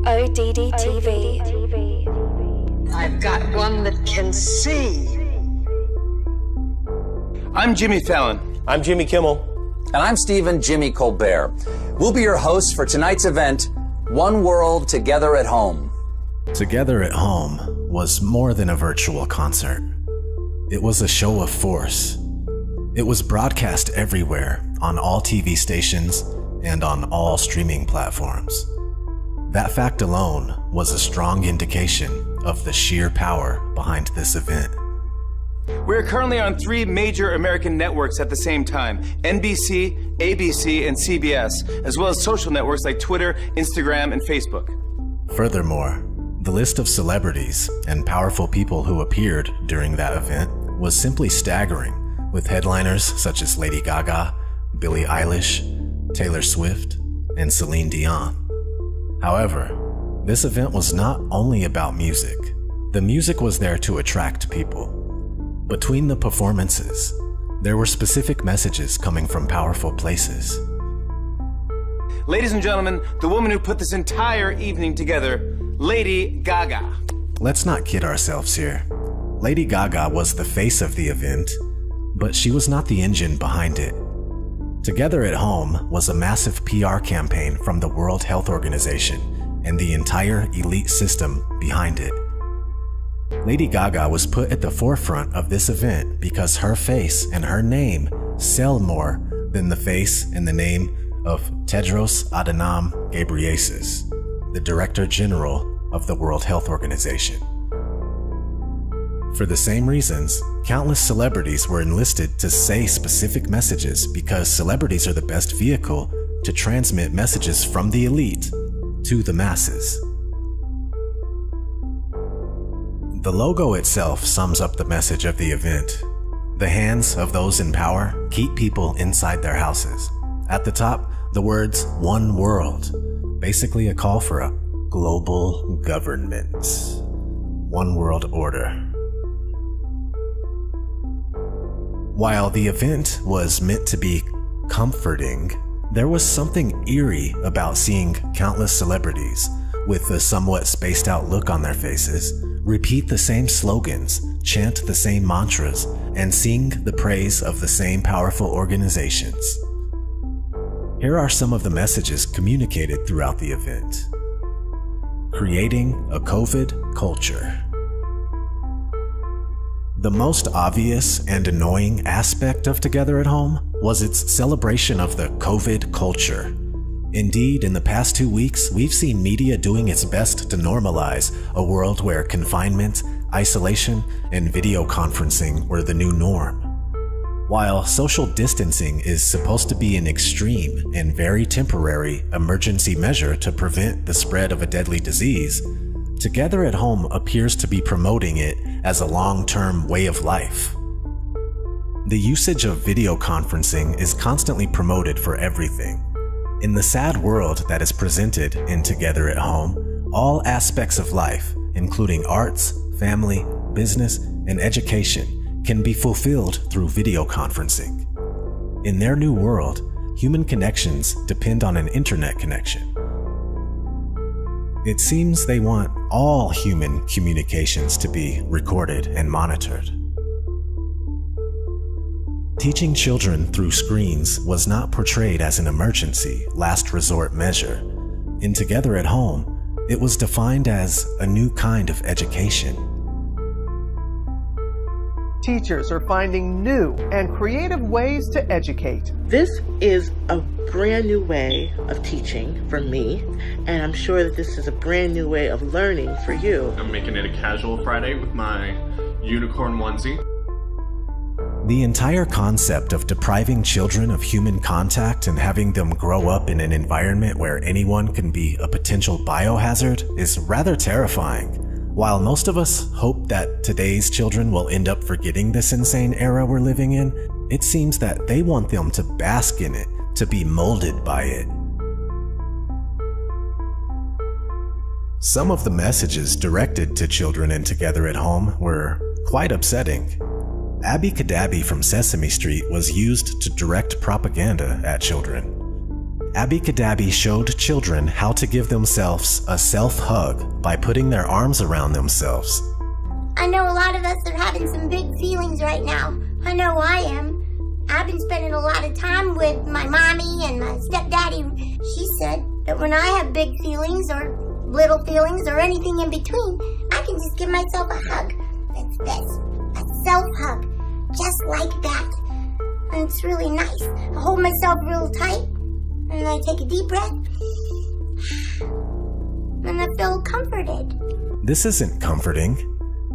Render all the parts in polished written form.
ODD TV. I've got one that can see. I'm Jimmy Fallon. I'm Jimmy Kimmel. And I'm Stephen Jimmy Colbert. We'll be your hosts for tonight's event, One World Together at Home. Together at Home was more than a virtual concert. It was a show of force. It was broadcast everywhere, on all TV stations and on all streaming platforms. That fact alone was a strong indication of the sheer power behind this event. We're currently on 3 major American networks at the same time: NBC, ABC, and CBS, as well as social networks like Twitter, Instagram, and Facebook. Furthermore, the list of celebrities and powerful people who appeared during that event was simply staggering, with headliners such as Lady Gaga, Billie Eilish, Taylor Swift, and Celine Dion. However, this event was not only about music. The music was there to attract people. Between the performances, there were specific messages coming from powerful places. Ladies and gentlemen, the woman who put this entire evening together, Lady Gaga. Let's not kid ourselves here. Lady Gaga was the face of the event, but she was not the engine behind it. Together at Home was a massive PR campaign from the World Health Organization and the entire elite system behind it. Lady Gaga was put at the forefront of this event because her face and her name sell more than the face and the name of Tedros Adhanom Ghebreyesus, the Director General of the World Health Organization. For the same reasons, countless celebrities were enlisted to say specific messages because celebrities are the best vehicle to transmit messages from the elite to the masses. The logo itself sums up the message of the event. The hands of those in power keep people inside their houses. At the top, the words "One World," basically a call for a global government. One world order. While the event was meant to be comforting, there was something eerie about seeing countless celebrities, with a somewhat spaced out look on their faces, repeat the same slogans, chant the same mantras, and sing the praise of the same powerful organizations. Here are some of the messages communicated throughout the event. Creating a COVID culture. The most obvious and annoying aspect of Together at Home was its celebration of the COVID culture. Indeed, in the past 2 weeks, we've seen media doing its best to normalize a world where confinement, isolation, and video conferencing were the new norm. While social distancing is supposed to be an extreme and very temporary emergency measure to prevent the spread of a deadly disease, Together at Home appears to be promoting it as a long-term way of life. The usage of video conferencing is constantly promoted for everything. In the sad world that is presented in Together at Home, all aspects of life, including arts, family, business, and education, can be fulfilled through video conferencing. In their new world, human connections depend on an internet connection. It seems they want all human communications to be recorded and monitored. Teaching children through screens was not portrayed as an emergency, last resort measure. In Together at Home, it was defined as a new kind of education. Teachers are finding new and creative ways to educate. This is a brand new way of teaching for me, and I'm sure that this is a brand new way of learning for you. I'm making it a casual Friday with my unicorn onesie. The entire concept of depriving children of human contact and having them grow up in an environment where anyone can be a potential biohazard is rather terrifying. While most of us hope that today's children will end up forgetting this insane era we're living in, it seems that they want them to bask in it, to be molded by it. Some of the messages directed to children in Together at Home were quite upsetting. Abby Cadabby from Sesame Street was used to direct propaganda at children. Abby Cadabby showed children how to give themselves a self-hug by putting their arms around themselves. I know a lot of us are having some big feelings right now. I know I am. I've been spending a lot of time with my mommy and my stepdaddy. She said that when I have big feelings or little feelings or anything in between, I can just give myself a hug. It's this, a self-hug, just like that. And it's really nice. I hold myself real tight, and I take a deep breath, and I feel comforted. This isn't comforting.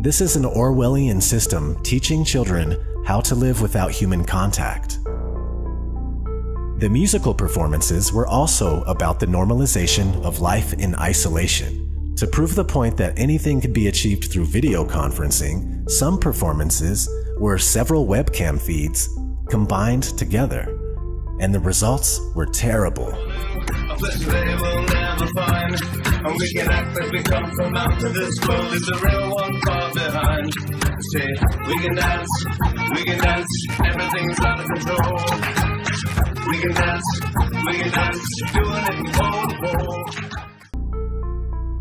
This is an Orwellian system teaching children how to live without human contact. The musical performances were also about the normalization of life in isolation. To prove the point that anything could be achieved through video conferencing, some performances were several webcam feeds combined together, and the results were terrible. We can act like we come from out of this world. Is the real one far behind? Say, we can dance, everything's out of control. We can dance, doing it in pole.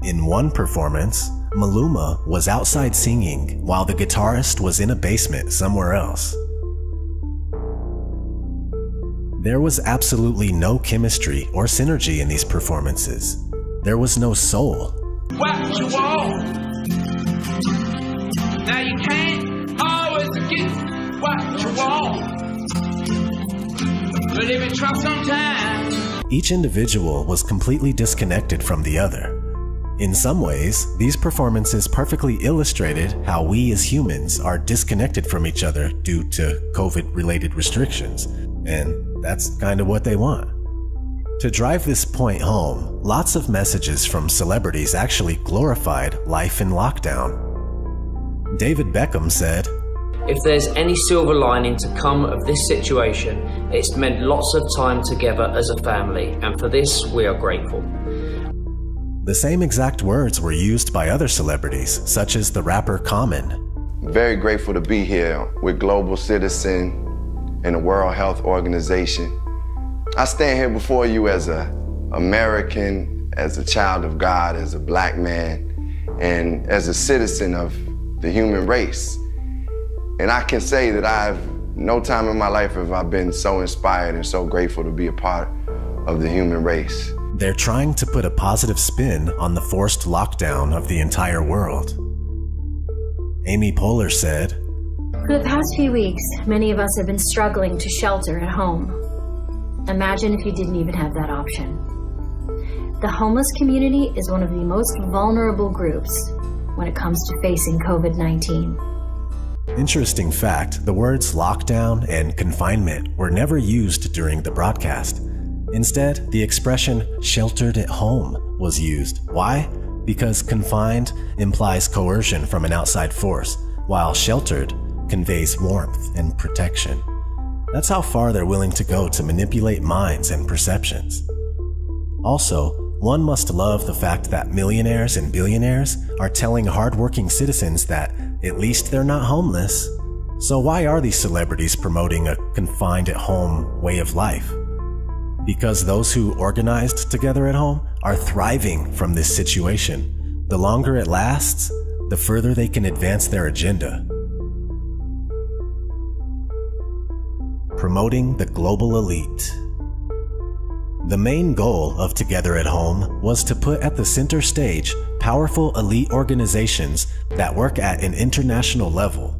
In one performance, Maluma was outside singing while the guitarist was in a basement somewhere else. There was absolutely no chemistry or synergy in these performances. There was no soul. What you want? Now you can't always get what you want. But if you try sometime. Each individual was completely disconnected from the other. In some ways, these performances perfectly illustrated how we as humans are disconnected from each other due to COVID-related restrictions. And that's kind of what they want. To drive this point home, lots of messages from celebrities actually glorified life in lockdown. David Beckham said, "If there's any silver lining to come of this situation, it's meant lots of time together as a family, and for this we are grateful." The same exact words were used by other celebrities, such as the rapper Common. Very grateful to be here with Global Citizen and the World Health Organization. I stand here before you as an American, as a child of God, as a black man, and as a citizen of the human race. And I can say that no time in my life have I been so inspired and so grateful to be a part of the human race. They're trying to put a positive spin on the forced lockdown of the entire world. Amy Poehler said, "For the past few weeks, many of us have been struggling to shelter at home. Imagine if you didn't even have that option. The homeless community is one of the most vulnerable groups when it comes to facing COVID-19. Interesting fact, the words lockdown and confinement were never used during the broadcast. Instead, the expression sheltered at home was used. Why? Because confined implies coercion from an outside force, while sheltered conveys warmth and protection. That's how far they're willing to go to manipulate minds and perceptions. Also, one must love the fact that millionaires and billionaires are telling hardworking citizens that at least they're not homeless. So why are these celebrities promoting a confined at home way of life? Because those who organized together at home are thriving from this situation. The longer it lasts, the further they can advance their agenda. Promoting the global elite. The main goal of Together at Home was to put at the center stage powerful elite organizations that work at an international level,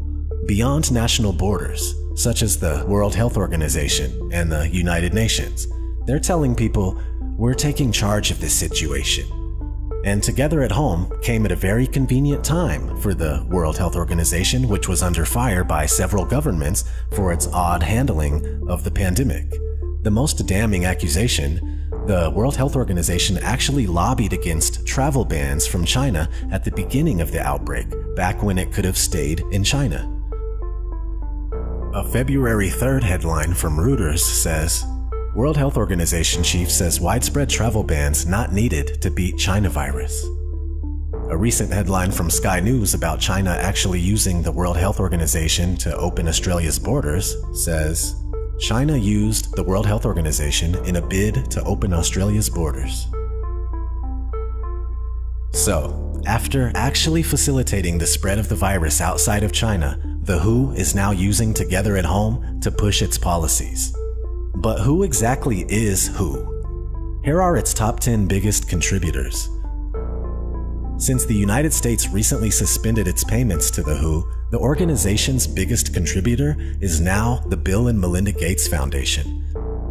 beyond national borders, such as the World Health Organization and the United Nations. They're telling people, we're taking charge of this situation. And Together at Home came at a very convenient time for the World Health Organization, which was under fire by several governments for its odd handling of the pandemic. The most damning accusation, the World Health Organization actually lobbied against travel bans from China at the beginning of the outbreak, back when it could have stayed in China. A February 3rd headline from Reuters says, World Health Organization chief says widespread travel bans not needed to beat China virus. A recent headline from Sky News about China actually using the World Health Organization to open Australia's borders says, China used the World Health Organization in a bid to open Australia's borders. So, after actually facilitating the spread of the virus outside of China, the WHO is now using Together at Home to push its policies. But who exactly is WHO? Here are its top 10 biggest contributors. Since the United States recently suspended its payments to the WHO, the organization's biggest contributor is now the Bill and Melinda Gates Foundation.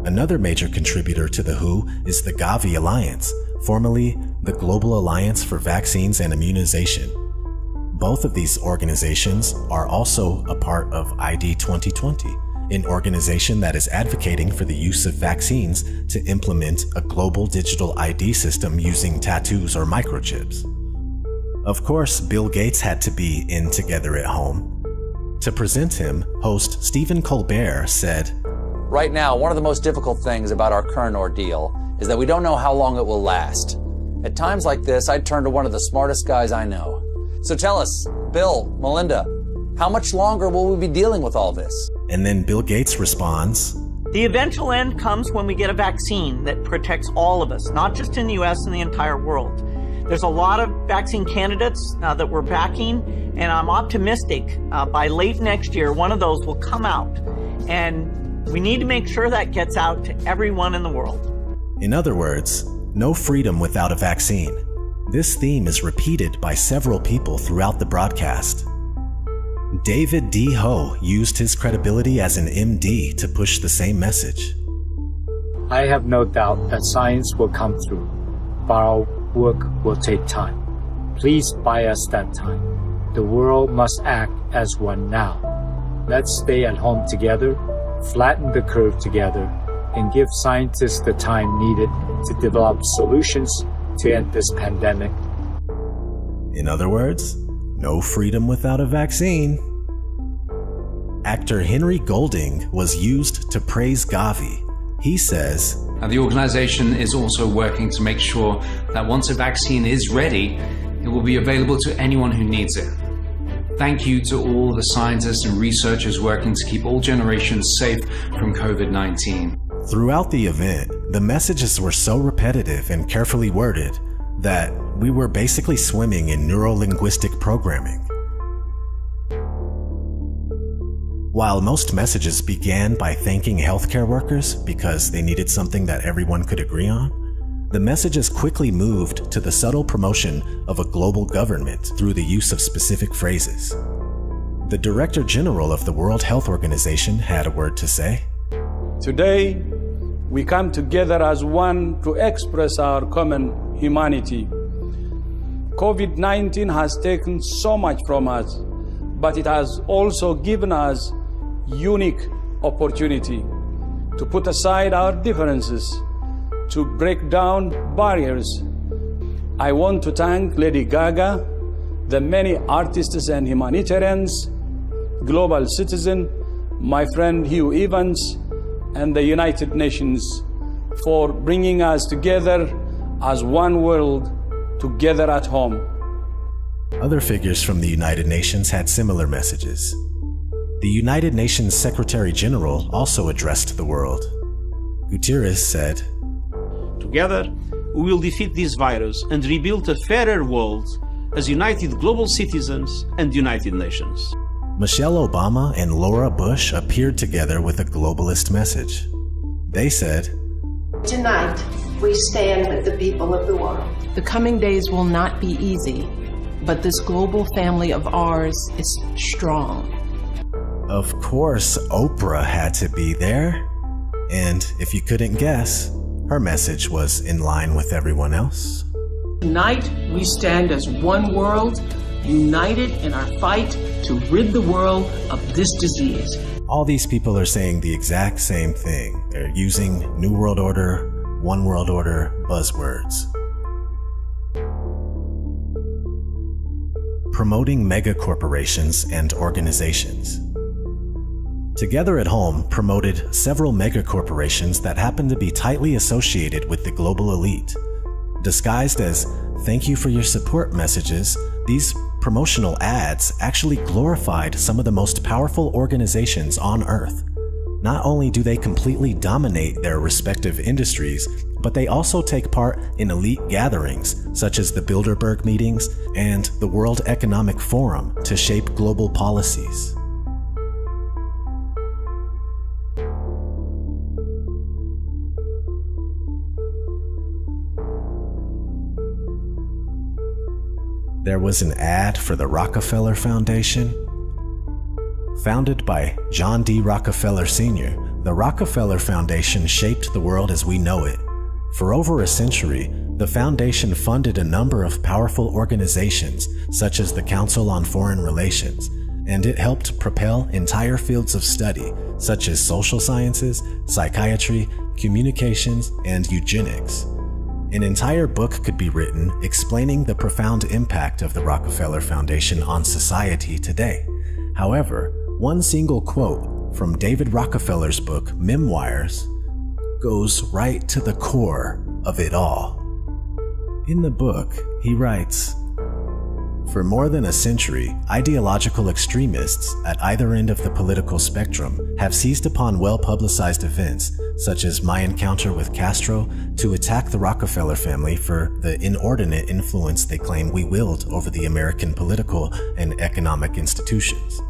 Another major contributor to the WHO is the Gavi Alliance, formerly the Global Alliance for Vaccines and Immunization. Both of these organizations are also a part of ID 2020, an organization that is advocating for the use of vaccines to implement a global digital ID system using tattoos or microchips. Of course, Bill Gates had to be in Together at Home. To present him, host Stephen Colbert said, "Right now, one of the most difficult things about our current ordeal is that we don't know how long it will last. At times like this, I'd turn to one of the smartest guys I know. So tell us, Bill, Melinda, how much longer will we be dealing with all this?" And then Bill Gates responds, "The eventual end comes when we get a vaccine that protects all of us, not just in the US and the entire world. There's a lot of vaccine candidates that we're backing, and I'm optimistic by late next year, one of those will come out. And we need to make sure that gets out to everyone in the world." In other words, no freedom without a vaccine. This theme is repeated by several people throughout the broadcast. David D. Ho used his credibility as an MD to push the same message. "I have no doubt that science will come through, but our work will take time. Please buy us that time. The world must act as one now. Let's stay at home together, flatten the curve together, and give scientists the time needed to develop solutions to end this pandemic." In other words, no freedom without a vaccine. Actor Henry Golding was used to praise Gavi. He says, The organization is also working to make sure that once a vaccine is ready, it will be available to anyone who needs it. Thank you to all the scientists and researchers working to keep all generations safe from COVID-19. Throughout the event, the messages were so repetitive and carefully worded that we were basically swimming in neuro-linguistic programming. While most messages began by thanking healthcare workers because they needed something that everyone could agree on, the messages quickly moved to the subtle promotion of a global government through the use of specific phrases. The Director General of the World Health Organization had a word to say. "Today, we come together as one to express our common humanity. COVID-19 has taken so much from us, but it has also given us unique opportunity to put aside our differences, to break down barriers. I want to thank Lady Gaga, the many artists and humanitarians, global citizen, my friend Hugh Evans, and the United Nations for bringing us together as one world, together at home." Other figures from the United Nations had similar messages. The United Nations Secretary General also addressed the world. Guterres said, "Together, we will defeat this virus and rebuild a fairer world as united global citizens and United Nations." Michelle Obama and Laura Bush appeared together with a globalist message. They said, "Tonight, we stand with the people of the world. The coming days will not be easy, but this global family of ours is strong." Of course, Oprah had to be there. And if you couldn't guess, her message was in line with everyone else. "Tonight, we stand as one world, united in our fight to rid the world of this disease." All these people are saying the exact same thing. They're using New World Order, One World Order buzzwords. Promoting mega corporations and organizations. Together at Home promoted several mega corporations that happen to be tightly associated with the global elite. Disguised as "thank you for your support" messages, these promotional ads actually glorified some of the most powerful organizations on Earth. Not only do they completely dominate their respective industries, but they also take part in elite gatherings such as the Bilderberg meetings and the World Economic Forum to shape global policies. There was an ad for the Rockefeller Foundation. Founded by John D. Rockefeller Sr., the Rockefeller Foundation shaped the world as we know it. For over a century, the foundation funded a number of powerful organizations, such as the Council on Foreign Relations, and it helped propel entire fields of study, such as social sciences, psychiatry, communications, and eugenics. An entire book could be written explaining the profound impact of the Rockefeller Foundation on society today. However, one single quote from David Rockefeller's book, Memoirs, goes right to the core of it all. In the book, he writes, "For more than a century, ideological extremists at either end of the political spectrum have seized upon well-publicized events, such as my encounter with Castro, to attack the Rockefeller family for the inordinate influence they claim we wield over the American political and economic institutions.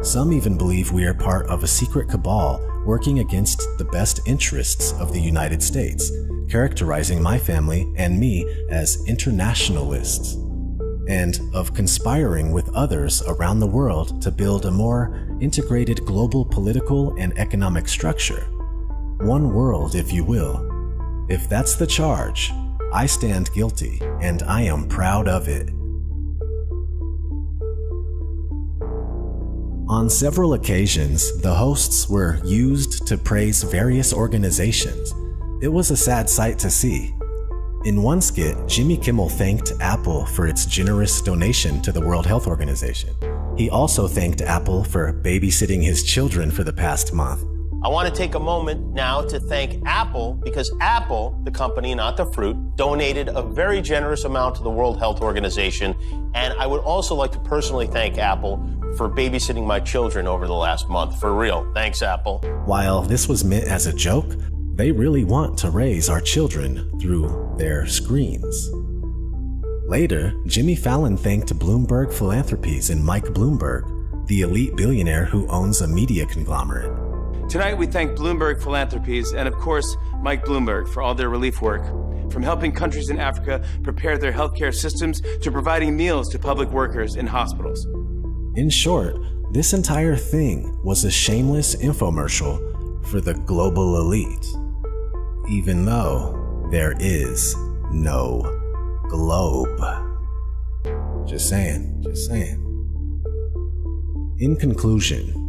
Some even believe we are part of a secret cabal working against the best interests of the United States, characterizing my family and me as internationalists, and of conspiring with others around the world to build a more integrated global political and economic structure. One world, if you will. If that's the charge, I stand guilty, and I am proud of it." On several occasions, the hosts were used to praise various organizations. It was a sad sight to see. In one skit, Jimmy Kimmel thanked Apple for its generous donation to the World Health Organization. He also thanked Apple for babysitting his children for the past month. I want to take a moment now to thank Apple, because Apple, the company, not the fruit, donated a very generous amount to the World Health Organization. And I would also like to personally thank Apple for babysitting my children over the last month. For real. Thanks, Apple. While this was meant as a joke, they really want to raise our children through their screens. Later, Jimmy Fallon thanked Bloomberg Philanthropies and Mike Bloomberg, the elite billionaire who owns a media conglomerate. Tonight, we thank Bloomberg Philanthropies and, of course, Mike Bloomberg for all their relief work, from helping countries in Africa prepare their healthcare systems to providing meals to public workers in hospitals. In short, this entire thing was a shameless infomercial for the global elite, even though there is no globe. Just saying, just saying. In conclusion,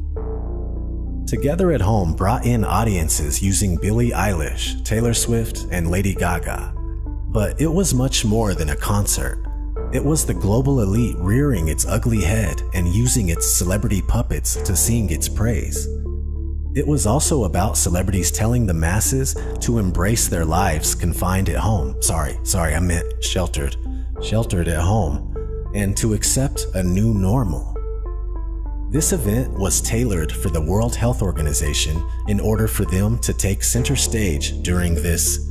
Together at Home brought in audiences using Billie Eilish, Taylor Swift, and Lady Gaga. But it was much more than a concert. It was the global elite rearing its ugly head and using its celebrity puppets to sing its praise. It was also about celebrities telling the masses to embrace their lives confined at home. Sorry, I meant sheltered at home, and to accept a new normal. This event was tailored for the World Health Organization in order for them to take center stage during this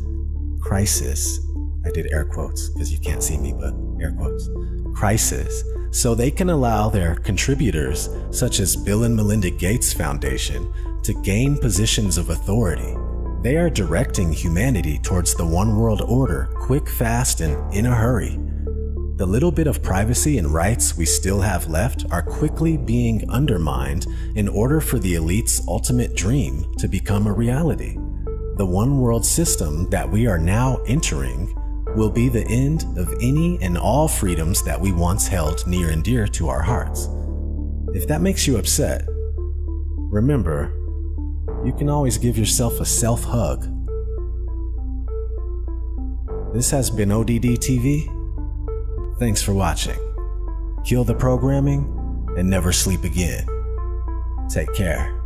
crisis. I did air quotes because you can't see me, but air quotes. Crisis. So they can allow their contributors, such as Bill and Melinda Gates Foundation, to gain positions of authority. They are directing humanity towards the one world order, quick, fast, and in a hurry. The little bit of privacy and rights we still have left are quickly being undermined in order for the elite's ultimate dream to become a reality. The one world system that we are now entering will be the end of any and all freedoms that we once held near and dear to our hearts. If that makes you upset, remember, you can always give yourself a self-hug. This has been ODD TV. Thanks for watching. Kill the programming and never sleep again. Take care.